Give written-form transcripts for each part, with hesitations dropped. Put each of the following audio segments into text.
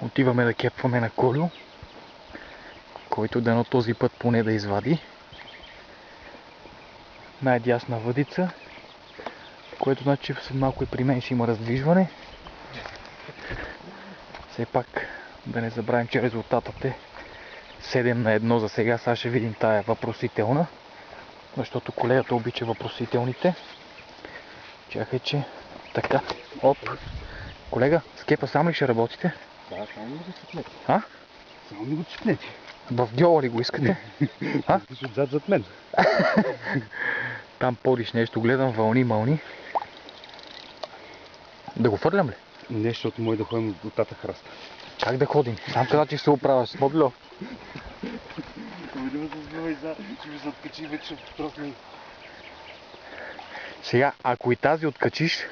Отиваме да кепваме на Колю, който дано този път поне да извади най-дясна въдица, което значи, че след малко и при мен ще има раздвижване. Все пак да не забравим, че резултатът е 7-1 за сега. Сега ще видим тая въпросителна, защото колегата обича въпросителните. Чакай, че така. Оп! Колега, с кепа сам ли ще работите? Да, само ми го цепнете. А? Само ми го цепнете. В гьола ли го искате? А? Ти си отзад зад мен. Там подиш нещо, гледам вълни, мълни. Да го фърлям ли? Не, защото може да ходим до тата храста. Как да ходим? Сам каза, че се оправяш. Смотло. Видимо се сбива и за, че ми се откачи вече в тросна. Сега, ако и тази откачиш,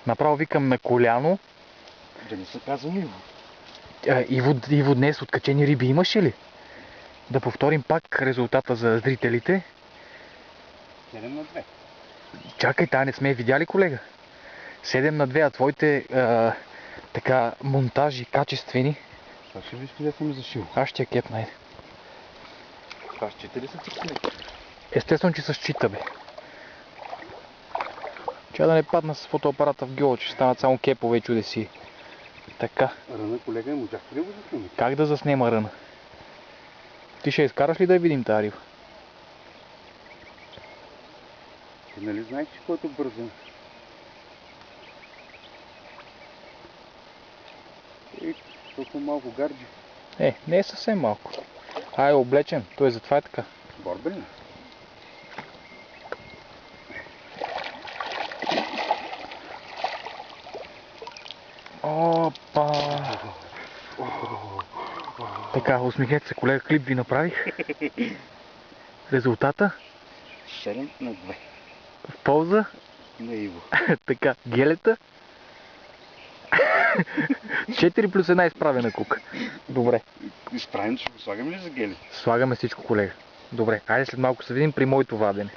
направо викам на коляно. Да не се казвам Иво. Иво, днес откачени риби имаше ли? Да повторим пак резултата за зрителите. 7-2. Чакай, тая не сме видяли, колега. 7-2, а твоите така монтажи качествени. Това ще виж къде съм зашил. Аз ще я кепна. Това счита ли са цепнете? Естествено, че се счита, бе. Ча да не падна с фотоапарата в гьола, че станат само кепове и чудеси. Така. Ръна, колега, можахте ли го заснемете? Как да заснема ръна? Ти ще изкараш ли да я видим тази риба? Ти нали знаеш, че който бързо? Ей, толкова малко гарджи. Не е съвсем малко. Е облечен, той затова е така. Борбен? Опа! Така, усмихнете се, колега, клип ви направих. Резултата? 7-2. В полза? На Иво. Така, гелета? 4+1 изправена кука. Добре. Изправим, ще го слагаме ли за гели? Слагаме всичко, колега. Добре, айде след малко се видим при моето вадене.